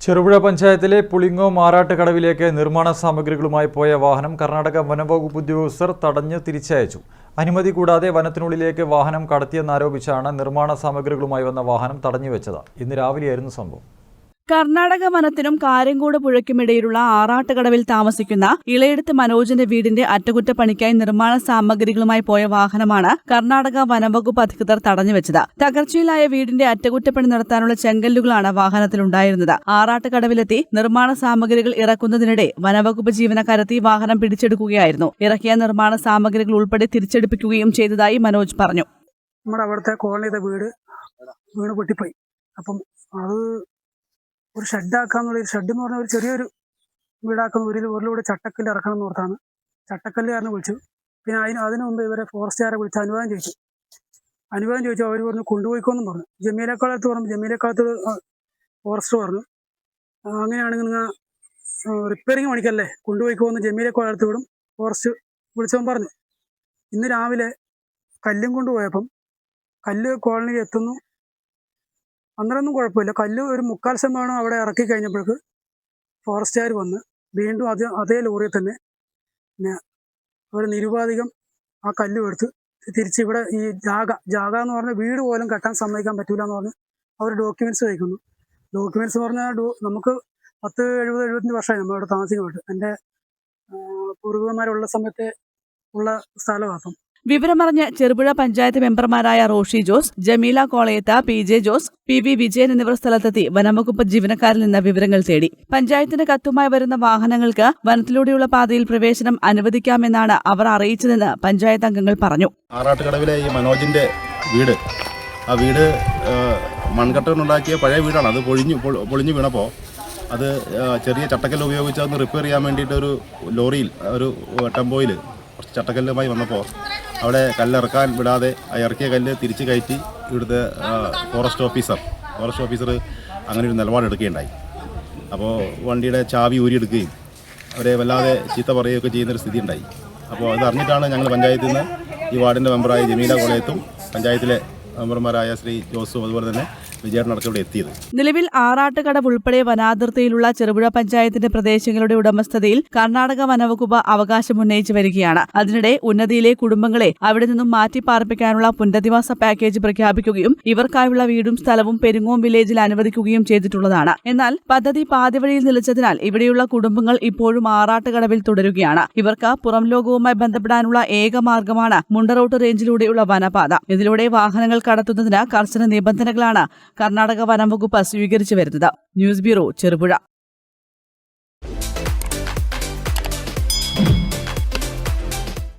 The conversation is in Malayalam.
ചെറുപുഴ പഞ്ചായത്തിലെ പുളിങ്ങോ മാറാട്ടുകടവിലേക്ക് നിർമ്മാണ സാമഗ്രികളുമായി പോയ വാഹനം കർണാടക വനംവകുപ്പ് ഉദ്യോഗസ്ഥർ തടഞ്ഞ് തിരിച്ചയച്ചു. അനുമതി കൂടാതെ വനത്തിനുള്ളിലേക്ക് വാഹനം കടത്തിയെന്നാരോപിച്ചാണ് നിർമ്മാണ സാമഗ്രികളുമായി വന്ന വാഹനം തടഞ്ഞുവെച്ചത്. ഇന്ന് രാവിലെയായിരുന്നു സംഭവം. കർണാടക വനത്തിനും കാര്യങ്കോട് പുഴയ്ക്കുമിടയിലുള്ള ആറാട്ടുകടവിൽ താമസിക്കുന്ന ഇളയെടുത്ത് മനോജിന്റെ വീടിന്റെ അറ്റകുറ്റപ്പണിക്കായി നിർമ്മാണ സാമഗ്രികളുമായി പോയ വാഹനമാണ് കർണാടക വനംവകുപ്പ് അധികൃതർ തടഞ്ഞുവെച്ചത്. തകർച്ചയിലായ വീടിന്റെ അറ്റകുറ്റപ്പണി നടത്താനുള്ള ചെങ്കല്ലുകളാണ് വാഹനത്തിലുണ്ടായിരുന്നത്. ആറാട്ടുകടവിലെത്തി നിർമ്മാണ സാമഗ്രികൾ ഇറക്കുന്നതിനിടെ വനംവകുപ്പ് ജീവനക്കാരെത്തി വാഹനം പിടിച്ചെടുക്കുകയായിരുന്നു. ഇറക്കിയ നിർമ്മാണ സാമഗ്രികൾ ഉൾപ്പെടെ തിരിച്ചെടുപ്പിക്കുകയും ചെയ്തതായി മനോജ് പറഞ്ഞു. നമ്മുടെ അവിടുത്തെ കോളനിയുടെ വീട് പൊട്ടിപ്പോയി. അപ്പം അത് ഒരു ഷെഡാക്കാന്നുള്ള ഷെഡ് എന്ന് പറഞ്ഞാൽ ഒരു ചെറിയൊരു വീടാക്കുന്ന ഒരിലൂടെ ചട്ടക്കല്ല് ഇറക്കണം എന്ന് ഓർത്താണ് ചട്ടക്കല്ലുകാരനെ വിളിച്ചു. പിന്നെ അതിനു മുമ്പ് ഇവരെ ഫോറസ്റ്റുകാരെ വിളിച്ച് അനുവാദം ചോദിച്ചു. അവർ പറഞ്ഞു കൊണ്ടുപോയിക്കോന്നും പറഞ്ഞു. ജമീലക്കാലത്ത് പറഞ്ഞു. ജമീലക്കാലത്ത് ഫോറസ്റ്റ് പറഞ്ഞു അങ്ങനെയാണെങ്കിൽ നിങ്ങൾ റിപ്പയറിങ് പണിക്കല്ലേ കൊണ്ടുപോയിക്കോന്ന് ജമീലക്കാലത്ത് വിടും ഫോറസ്റ്റ് വിളിച്ചവൻ പറഞ്ഞു. ഇന്ന് രാവിലെ കല്ലും കൊണ്ടുപോയപ്പം കല്ല് കോളനിയിൽ എത്തുന്നു. അന്നേരമൊന്നും കുഴപ്പമില്ല. കല്ല് ഒരു 3/4 ശതമാനം അവിടെ ഇറക്കി കഴിഞ്ഞപ്പോഴേക്ക് ഫോറസ്റ്റുകാർ വന്ന് വീണ്ടും അതേ ലോറിയിൽ തന്നെ അവർ നിരുപാധികം ആ കല്ലും എടുത്ത് തിരിച്ച് ഇവിടെ ഈ ജാഗ എന്ന് പറഞ്ഞ വീട് പോലും കെട്ടാൻ സമ്മതിക്കാൻ പറ്റൂല എന്ന് പറഞ്ഞ് അവർ ഡോക്യുമെന്റ്സ് വയ്ക്കുന്നു. ഡോക്യുമെന്റ്സ് പറഞ്ഞാൽ നമുക്ക് 70-75 വർഷമായി നമ്മളിവിടെ താമസിക്കുന്നുണ്ട്. എൻ്റെ പൂർവികന്മാരുള്ള സമയത്തെ ഉള്ള സ്ഥലമാണ്. വിവരമറിഞ്ഞ് ചെറുപുഴ പഞ്ചായത്ത് മെമ്പർമാരായ റോഷി ജോസ്, ജമീല കോളയത്ത, PJ ജോസ്, PV വിജയൻ എന്നിവർ സ്ഥലത്തെത്തി വനംവകുപ്പ് ജീവനക്കാരിൽ നിന്ന് വിവരങ്ങൾ തേടി. പഞ്ചായത്തിന് കത്തുമായി വരുന്ന വാഹനങ്ങൾക്ക് വനത്തിലൂടെയുള്ള പാതയിൽ പ്രവേശനം അനുവദിക്കാമെന്നാണ് അവർ അറിയിച്ചതെന്ന് പഞ്ചായത്ത് അംഗങ്ങൾ പറഞ്ഞു. ആറാട്ടുകടവിലെ ഈ മനോജിന്റെ വീട്, ആ വീട് മൺകട്ടനുണ്ടാക്കിയ പഴയ വീടാണ്. അത് പൊളിഞ്ഞു വീണപ്പോൾ അത് ചെറിയ ചട്ടക്കല്ല് ഉപയോഗിച്ച് അതൊന്ന് റിപ്പയർ ചെയ്യാൻ വേണ്ടിയിട്ട് ഒരു ലോറിയിൽ ഒരു ടെമ്പോയിൽ കുറച്ച് ചട്ടക്കല്ലുമായി വന്നപ്പോൾ അവിടെ കല്ലിറക്കാൻ വിടാതെ ആ ഇറക്കിയ കല്ല് തിരിച്ച് കയറ്റി ഇവിടുത്തെ ഫോറസ്റ്റ് ഓഫീസർ അങ്ങനെ ഒരു നിലപാടെടുക്കുകയുണ്ടായി. അപ്പോൾ വണ്ടിയുടെ ചാവി ഊരിയെടുക്കുകയും അവരെ വല്ലാതെ ചീത്ത പറയുകയൊക്കെ ചെയ്യുന്നൊരു സ്ഥിതി ഉണ്ടായി. അപ്പോൾ അത് അറിഞ്ഞിട്ടാണ് ഞങ്ങൾ പഞ്ചായത്തിൽ നിന്ന് ഈ വാർഡിൻ്റെ മെമ്പറായ ജമീല കോളയത്തും പഞ്ചായത്തിലെ മെമ്പർമാരായ ശ്രീ ജോസും അതുപോലെ തന്നെ വിജയനടക്കം ഇവിടെ എത്തിയത്. നിലവിൽ ആറാട്ടുകടവ് ഉൾപ്പെടെ വനാതിർത്തിയിലുള്ള ചെറുപുഴ പഞ്ചായത്തിന്റെ പ്രദേശങ്ങളുടെ ഉടമസ്ഥതയിൽ കർണാടക വനവകുപ്പ് അവകാശമുന്നയിച്ചു വരികയാണ്. അതിനിടെ ഉന്നതിയിലെ കുടുംബങ്ങളെ അവിടെ നിന്നും മാറ്റിപ്പാർപ്പിക്കാനുള്ള പുനരധിവാസ പാക്കേജ് പ്രഖ്യാപിക്കുകയും ഇവർക്കായുള്ള വീടും സ്ഥലവും പെരുങ്ങോം വില്ലേജിൽ അനുവദിക്കുകയും ചെയ്തിട്ടുള്ളതാണ്. എന്നാൽ പദ്ധതി പാതിവഴിയിൽ നിലച്ചതിനാൽ ഇവിടെയുള്ള കുടുംബങ്ങൾ ഇപ്പോഴും ആറാട്ടുകടവിൽ തുടരുകയാണ്. ഇവർക്ക് പുറം ലോകവുമായി ബന്ധപ്പെടാനുള്ള ഏക മാർഗമാണ് മുണ്ടറോട്ട് റേഞ്ചിലൂടെയുള്ള വനപാത. ഇതിലൂടെ വാഹനങ്ങൾ കടത്തുന്നതിന് കർശന നിബന്ധനകളാണ് കർണാടക വനംവകുപ്പ് സ്വീകരിച്ചു വരുന്നത്. News bureau, Cherupuzha.